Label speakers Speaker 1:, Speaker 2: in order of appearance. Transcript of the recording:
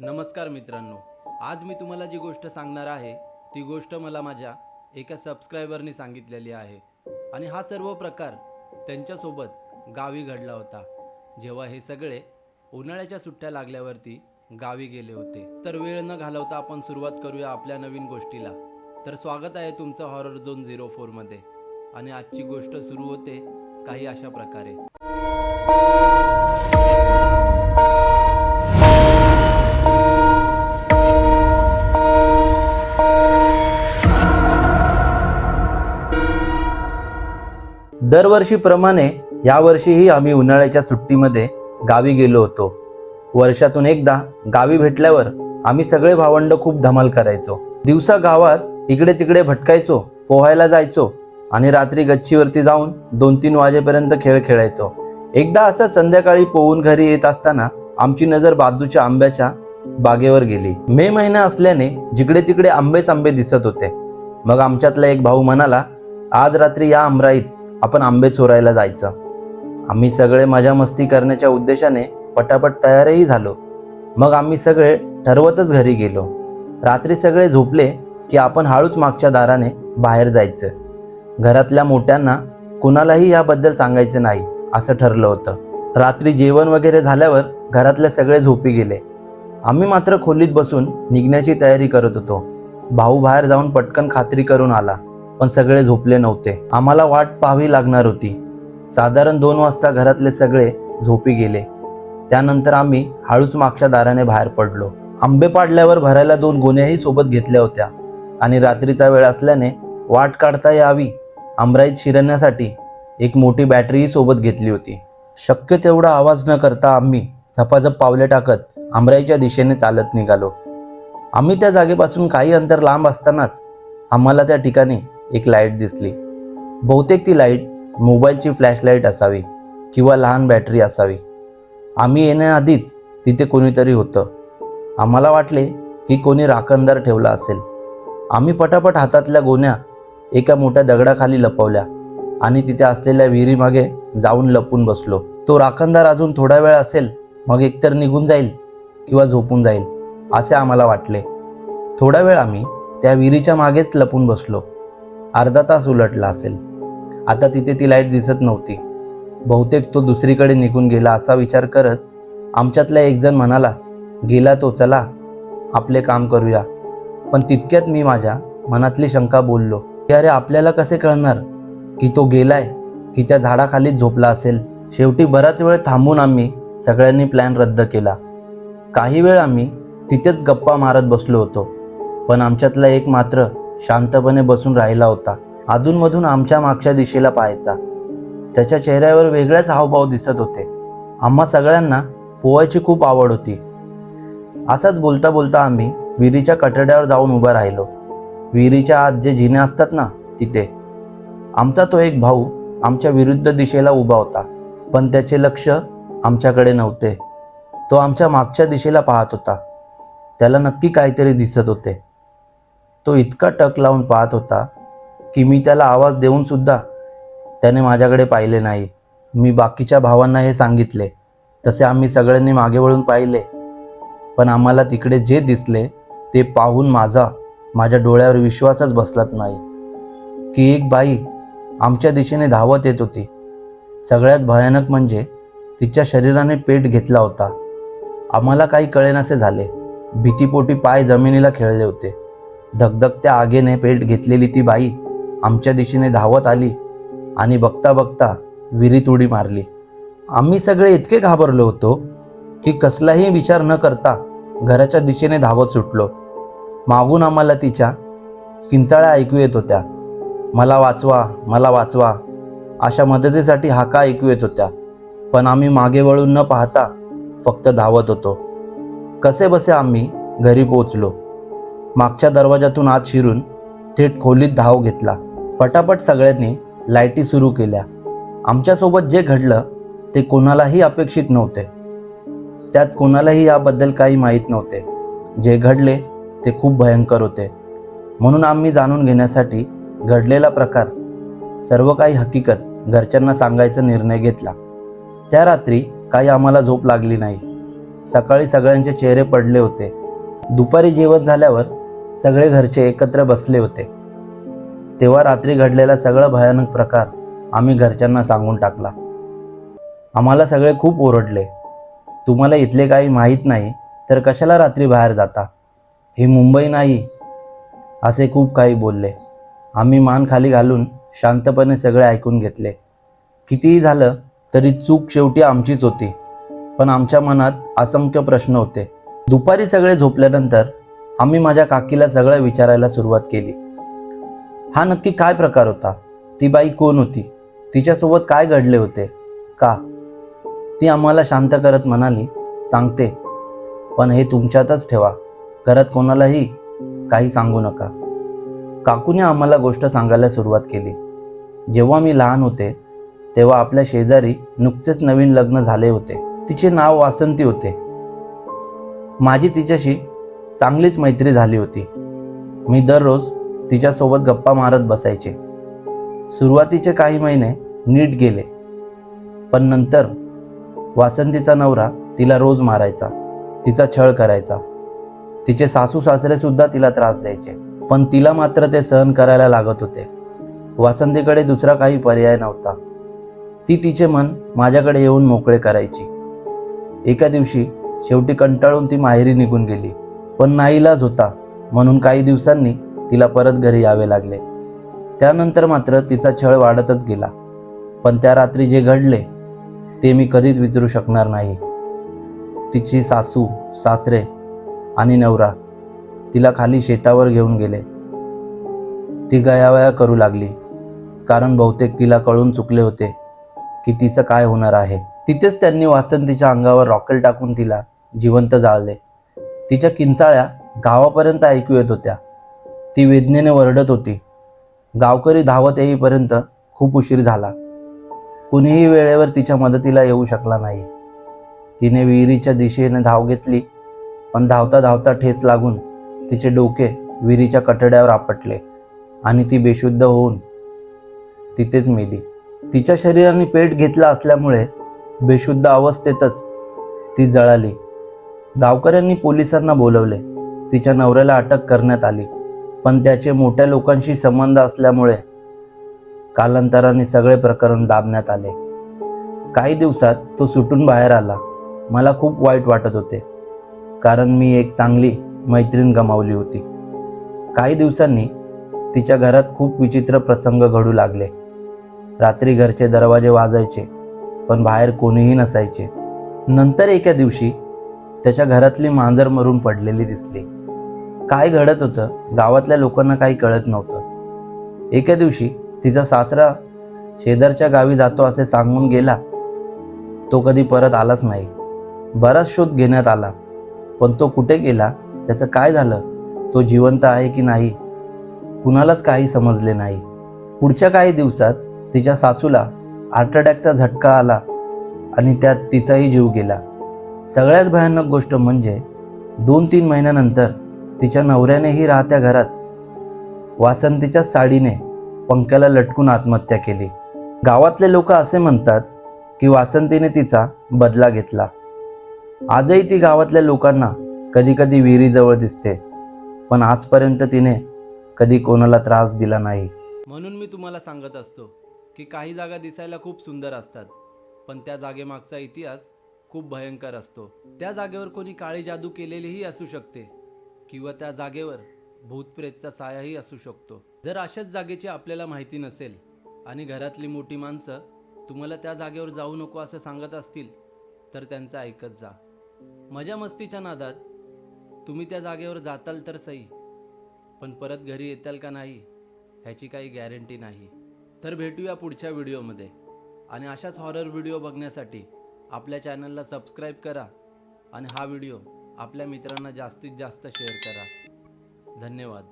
Speaker 1: नमस्कार मित्रांनो, आज मी तुम्हाला जी गोष्ट सांगणार आहे ती गोष्ट मला माझ्या एका सबस्क्रायबरनी सांगितलेली आहे आणि हा सर्व प्रकार त्यांच्यासोबत गावी घडला होता, जेव्हा हे सगळे उन्हाळ्याच्या सुट्ट्या लागल्यावरती गावी गेले होते. तर वेळ न घालवता आपण सुरुवात करूया आपल्या नवीन गोष्टीला. तर स्वागत आहे तुमचं हॉरर झोन 04 मध्ये आणि आजची गोष्ट सुरू होते काही अशा प्रकारे. दरवर्षीप्रमाणे यावर्षीही आम्ही उन्हाळ्याच्या सुट्टीमध्ये गावी गेलो होतो. वर्षातून एकदा गावी भेटल्यावर आम्ही सगळे भावंड खूप धमाल करायचो. दिवसा गावात इकडे तिकडे भटकायचो, पोहायला जायचो आणि रात्री गच्चीवरती जाऊन 2-3 वाजेपर्यंत खेळ खेळायचो. एकदा असं संध्याकाळी पोहून घरी येत असताना आमची नजर बाजूच्या आंब्याच्या बागेवर गेली. मे महिना असल्याने जिकडे तिकडे आंबेच आंबे दिसत होते. मग आमच्यातला एक भाऊ म्हणाला, आज रात्री या आमराईत आपण आंबे चोरायला जायचं. आम्ही सगळे मजा मस्ती करण्याच्या उद्देशाने पटापट तयारही झालो. मग आम्ही सगळे ठरवतच घरी गेलो. रात्री सगळे झोपले की आपण हळूच मागच्या दाराने बाहेर जायचं. घरातल्या मोठ्यांना कुणालाही याबद्दल सांगायचे नाही असं ठरलं होतं. रात्री जेवण वगैरे झाल्यावर घरातले सगळे झोपी गेले. आम्ही मात्र खोलीत बसून निघण्याची तयारी करत होतो. भाऊ बाहेर जाऊन पटकन खात्री करून आला, पण सगळे झोपले नव्हते. आम्हाला वाट पाहावी लागणार होती. साधारण 2 वाजता घरातले सगळे झोपी गेले. त्यानंतर आम्ही हळूच मागच्या दाराने बाहेर पडलो. आंबे पाडल्यावर भरायला 2 गोण्याही सोबत घेतल्या होत्या आणि रात्रीचा वेळ असल्याने वाट काढता यावी आमराईत शिरण्यासाठी एक मोठी बॅटरीही सोबत घेतली होती. शक्य तेवढा आवाज न करता आम्ही झपाझप पावले टाकत आमराईच्या दिशेने चालत निघालो. आम्ही त्या जागेपासून काही अंतर लांब असतानाच आम्हाला त्या ठिकाणी एक लाईट दिसली. बहुतेक ती लाईट मोबाईलची फ्लॅशलाईट असावी किंवा लहान बॅटरी असावी. आम्ही येण्याआधीच तिथे कोणीतरी होतं. आम्हाला वाटले की कोणी राखणदार ठेवला असेल. आम्ही पटापट हातातल्या गोण्या एका मोठ्या दगडाखाली लपवल्या आणि तिथे असलेल्या विहिरीमागे जाऊन लपून बसलो. तो राखणदार अजून थोडा वेळ असेल, मग एकतर निघून जाईल किंवा झोपून जाईल असे आम्हाला वाटले. थोडा वेळ आम्ही त्या विहिरीच्या मागेच लपून बसलो. अर्धा तास उलटला असेल. आता तिथे ती लाईट दिसत नव्हती. बहुतेक तो दुसरीकडे निघून गेला असा विचार करत आमच्यातला एक जण म्हणाला, गेला तो, चला आपले काम करूया. पण तितक्यात मी माझ्या मनातली शंका बोललो की अरे, आपल्याला कसे कळणार की तो गेलाय की त्या झाडाखालीच झोपला असेल. शेवटी बराच वेळ थांबून आम्ही सगळ्यांनी प्लॅन रद्द केला. काही वेळ आम्ही तिथेच गप्पा मारत बसलो होतो. पण आमच्यातला एक मात्र शांतपणे बसून राहिला होता. अधूनमधून आमच्या मागच्या दिशेला पाहायचा. त्याच्या चेहऱ्यावर वेगळेच हावभाव दिसत होते. आम्हा सगळ्यांना पोहायची खूप आवड होती. असाच बोलता बोलता आम्ही विहिरीच्या कठड्यावर जाऊन उभा राहिलो. विहिरीच्या आत जे जिने असतात ना, तिथे. आमचा तो एक भाऊ आमच्या विरुद्ध दिशेला उभा होता, पण त्याचे लक्ष आमच्याकडे नव्हते. तो आमच्या मागच्या दिशेला पाहत होता. त्याला नक्की काहीतरी दिसत होते. तो इतका टक लावून पाहत होता की मी त्याला आवाज देऊन सुद्धा त्याने माझ्याकडे पाहिले नाही. मी बाकीच्या भावांना हे सांगितले. तसे आम्ही सगळ्यांनी मागे वळून पाहिले, पण आम्हाला तिकडे जे दिसले ते पाहून माझ्या डोळ्यावर विश्वासच बसलाच नाही की एक बाई आमच्या दिशेने धावत येत होती. सगळ्यात भयानक म्हणजे तिच्या शरीराने पेट घेतला होता. आम्हाला काही कळेनासे झाले. भीतीपोटी पाय जमिनीला खेळले होते. धगधगत्या आगीने पेट घेतलेली ती बाई आमच्या दिशेने धावत आली आणि बघता बघता विहिरीत उडी मारली. आम्ही सगळे इतके घाबरलो होतो की कसलाही विचार न करता घराच्या दिशेने धावत सुटलो. मागून आम्हाला तिच्या किंचाळ्या ऐकू येत होत्या. मला वाचवा, मला वाचवा अशा मदतीसाठी हाका ऐकू येत होत्या. पण आम्ही मागे वळून न पाहता फक्त धावत होतो. कसेबसे आम्ही घरी पोहोचलो. मागच्या दरवाजातून आत शिरून थेट खोलीत धाव घेतला. पटापट सगळ्यांनी लाईटी सुरू केल्या. आमच्यासोबत जे घडलं ते कोणालाही अपेक्षित नव्हते. त्यात कोणालाही याबद्दल काही माहीत नव्हते. जे घडले ते खूप भयंकर होते. म्हणून आम्ही जाणून घेण्यासाठी घडलेला प्रकार, सर्व काही हकीकत घरच्यांना सांगायचा निर्णय घेतला. त्या रात्री काही आम्हाला झोप लागली नाही. सकाळी सगळ्यांचे चेहरे पडले होते. दुपारी जेवण झाल्यावर सगळे घरचे एकत्र बसले होते. तेव्हा रात्री घडलेला सगळा भयानक प्रकार आम्ही घरच्यांना सांगून टाकला. आम्हाला सगळे खूप ओरडले. तुम्हाला इथले काही माहीत नाही तर कशाला रात्री बाहेर जाता, ही मुंबई नाही, असे खूप काही बोलले. आम्ही मान खाली घालून शांतपणे सगळे ऐकून घेतले. कितीही झालं तरी चूक शेवटी आमचीच होती, पण आमच्या मनात असंख्य प्रश्न होते. दुपारी सगळे झोपल्यानंतर आम्ही माझ्या काकीला सगळं विचारायला सुरुवात केली. हा नक्की काय प्रकार होता? ती बाई कोण होती? तिच्यासोबत काय घडले होते? का? ती आम्हाला शांत करत म्हणाली, सांगते, पण हे तुमच्यातच ठेवा, घरात कोणालाही काही सांगू नका. काकूने आम्हाला गोष्ट सांगायला सुरुवात केली. जेव्हा मी लहान होते तेव्हा आपल्या शेजारी नुकतेच नवीन लग्न झाले होते. तिचे नाव वासंती होते. माझी तिच्याशी चांगलीच मैत्री झाली होती. मी दररोज तिच्यासोबत गप्पा मारत बसायचे. सुरुवातीचे काही महिने नीट गेले, पण नंतर वासंतीचा नवरा तिला रोज मारायचा, तिचा छळ करायचा. तिचे सासू सासरे सुद्धा तिला त्रास द्यायचे, पण तिला मात्र ते सहन करायला लागत होते. वासंतीकडे दुसरा काही पर्याय नव्हता. ती तिचे मन माझ्याकडे येऊन मोकळे करायची. एका दिवशी शेवटी कंटाळून ती माहेरी निघून गेली, पण नाईलाज होता म्हणून काही दिवसांनी तिला परत घरी यावे लागले. त्यानंतर मात्र तिचा छळ वाढतच गेला. पण त्या रात्री जे घडले ते मी कधीच विसरू शकणार नाही. तिची सासू सासरे आणि नवरा तिला खाली शेतावर घेऊन गेले. ती गयावया करू लागली, कारण बहुतेक तिला कळून चुकले होते की तिचं काय होणार आहे. तिथेच त्यांनी वासंतीच्या अंगावर रॉकेल टाकून तिला जिवंत जाळले. तिच्या किंचाळ्या गावापर्यंत ऐकू येत होत्या. ती वेदनेने ओरडत होती. गावकरी धावत येईपर्यंत खूप उशीर झाला. कुणीही वेळेवर तिच्या मदतीला येऊ शकला नाही. तिने विहिरीच्या दिशेने धाव घेतली, पण धावता धावता ठेच लागून तिचे डोके विहिरीच्या कठड्यावर आपटले आणि ती बेशुद्ध होऊन तिथेच मेली. तिच्या शरीराने पेट घेतला असल्यामुळे बेशुद्ध अवस्थेतच ती जळाली. गावकऱ्यांनी पोलिसांना बोलवले. तिच्या नवऱ्याला अटक करण्यात आली, पण त्याचे मोठ्या लोकांशी संबंध असल्यामुळे कालांतराने सगळे प्रकरण दाबण्यात आले. काही दिवसात तो सुटून बाहेर आला. मला खूप वाईट वाटत होते, कारण मी एक चांगली मैत्रीण गमावली होती. काही दिवसांनी तिच्या घरात खूप विचित्र प्रसंग घडू लागले. रात्री घरचे दरवाजे वाजायचे, पण बाहेर कोणीही नसायचे. नंतर एका दिवशी त्याच्या घरातली मांजर मरून पडलेली दिसली. काय घडत होतं गावातल्या लोकांना काही कळत नव्हतं. एका दिवशी तिचा सासरा शेजारच्या गावी जातो असे सांगून गेला. तो कधी परत आलाच नाही. बराच शोध घेण्यात आला, पण तो कुठे गेला, त्याचं काय झालं, तो जिवंत आहे की नाही, कुणालाच काही समजले नाही. पुढच्या काही दिवसात तिच्या सासूला हार्ट अटॅकचा झटका आला आणि त्यात तिचाही जीव गेला. सगळ्यात भयानक गोष्ट म्हणजे 2-3 महिन्यानंतर तिच्या नवऱ्यानेही राहत्या घरात वासंतीच्या साडीने पंख्याला लटकून आत्महत्या केली. गावातले लोक असे म्हणतात की वासंतीने तिचा बदला घेतला. आजही ती गावातल्या लोकांना कधी कधी विहिरीजवळ दिसते, पण आजपर्यंत तिने कधी कोणाला त्रास दिला नाही.
Speaker 2: म्हणून मी तुम्हाला सांगत असतो की काही जागा दिसायला खूप सुंदर असतात, पण त्या जागेमागचा इतिहास खूप भयंकर असतो. त्या जागेवर कोणी काळी जादू केलेलीही असू शकते, किंवा त्या जागेवर भूतप्रेतचा सायाही असू शकतो. जर अशाच जागेची आपल्याला माहिती नसेल आणि घरातली मोठी माणसं तुम्हाला त्या जागेवर जाऊ नको असं सांगत असतील, तर त्यांचं ऐकत जा. मजा मस्तीच्या नादात तुम्ही त्या जागेवर जाताल तर सही, पण परत घरी येताल का नाही ह्याची काही गॅरंटी नाही. तर भेटूया पुढच्या व्हिडिओमध्ये, आणि अशाच हॉरर व्हिडिओ बघण्यासाठी आपल्या चॅनलला सबस्क्राईब करा आणि हा व्हिडिओ आपल्या मित्रांना जास्तीत जास्त शेअर करा. धन्यवाद.